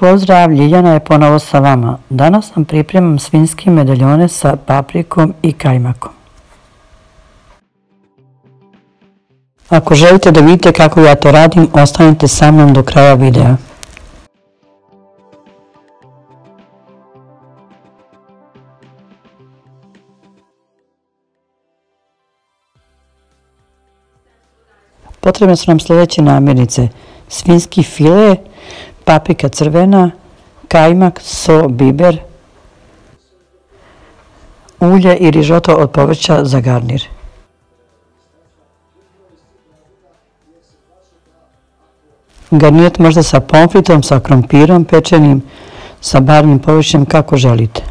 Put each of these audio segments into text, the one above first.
Pozdrav, Ljiljana je ponovo sa vama. Danas vam pripremam svinjske medaljone sa paprikom i kajmakom. Ako želite da vidite kako ja to radim, ostanite sa mnom do kraja videa. Potrebne su nam sljedeće namirnice: svinjski file, paprika crvena, kajmak, so, biber, ulje i rižoto od povrća za garnir. Garnirati možda sa pomfritom, sa krompirom pečenim, sa barvnim povrćem, kako želite.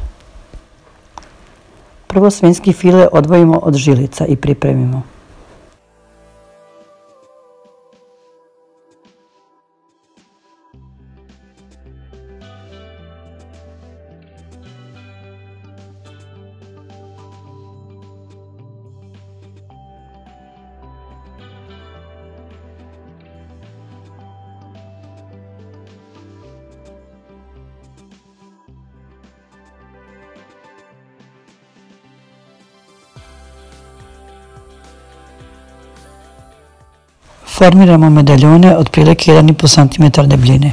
Prvo svinjski file odvojimo od žilica i pripremimo. Formiramo medaljone otprilike 1,5 cm debljine.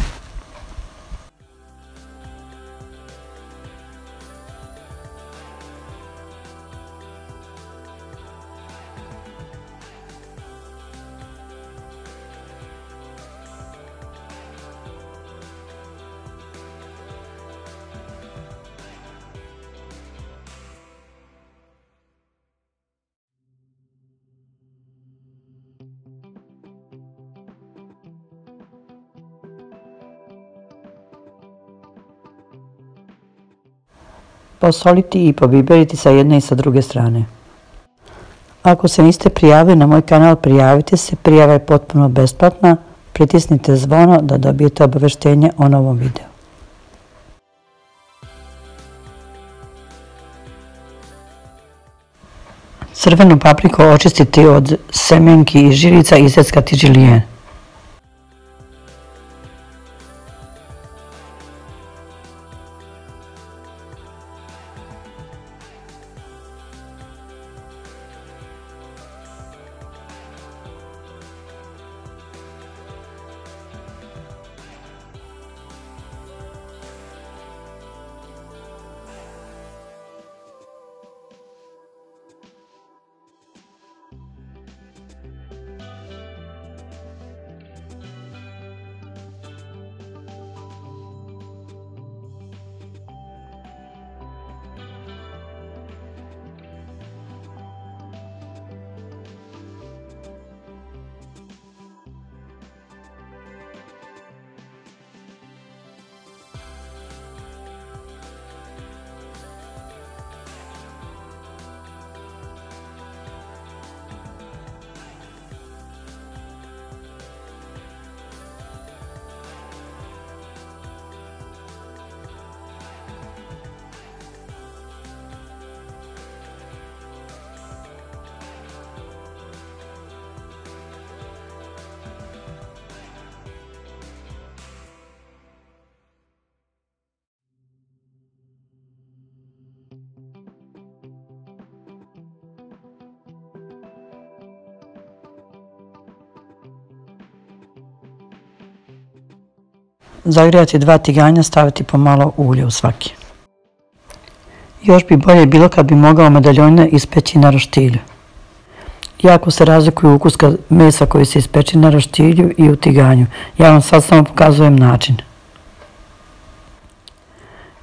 Posoliti i pobiberiti sa jedne i sa druge strane. Ako se niste prijavili na moj kanal, prijavite se, prijava je potpuno besplatna, pritisnite zvono da dobijete obaveštenje o novom videu. Crvenu papriku očistiti od semenki i žilica i izeckati žilijen. Zagrijati 2 tiganja, staviti pomalo ulja u svaki. Još bi bolje bilo kad bi mogao medaljone ispeći na roštilju. Jako se razlikuju ukus mesa koji se ispeče na roštilju i u tiganju. Ja vam sad samo pokazujem način.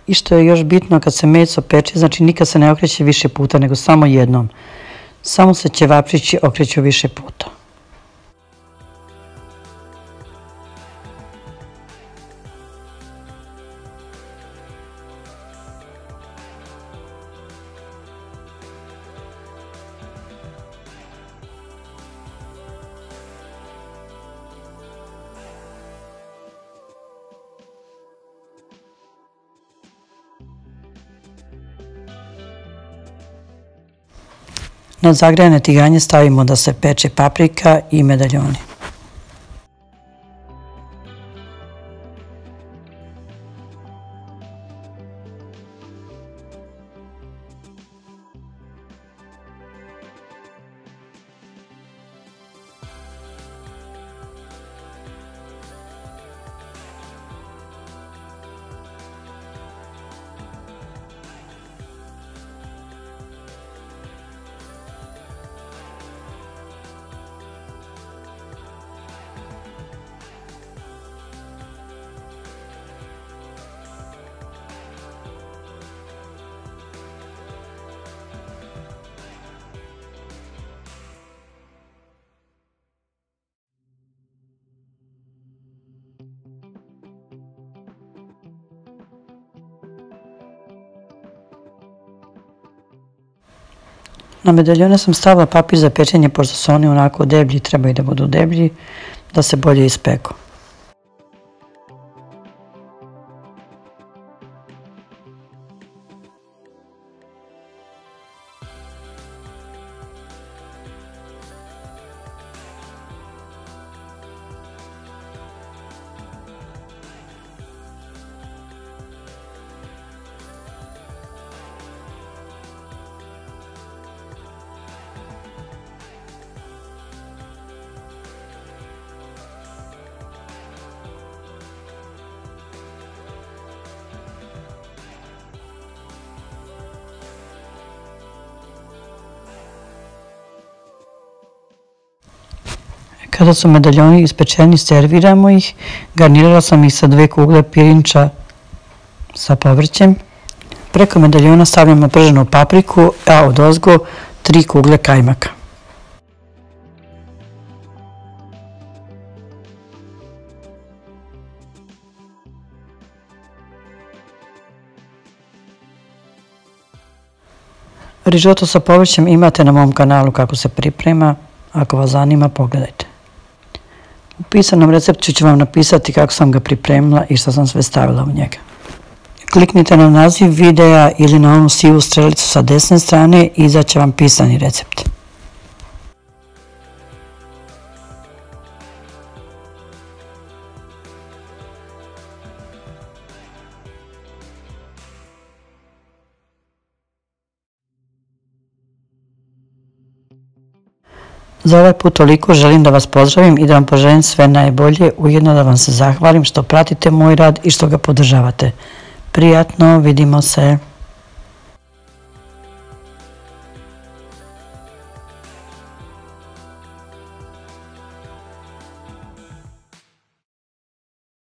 I što je još bitno, kad se meso peče, znači nikad se ne okreće više puta, nego samo jednom. Samo se ćevapčići okreću više puta. Na zagrejane tiganje stavimo da se peče paprika i medaljoni. Na medaljone sam stavila papir za pečenje, pošto su oni onako deblji, treba i da budu deblji, da se bolje ispeku. Kada su medaljoni ispečeni, serviramo ih. Garnirala sam ih sa 2 kugle pirinča sa povrćem. Preko medaljona stavljamo prženu papriku, a odozgo 3 kugle kajmaka. Rižoto sa povrćem imate na mom kanalu kako se priprema. Ako vas zanima, pogledajte. U pisanom receptu ću vam napisati kako sam ga pripremila i što sam sve stavila u njega. Kliknite na naziv videa ili na onu sivu strelicu sa desne strane i izaće vam pisani recept. Za ovaj put toliko, želim da vas pozdravim i da vam poželim sve najbolje, ujedno da vam se zahvalim što pratite moj rad i što ga podržavate. Prijatno, vidimo se!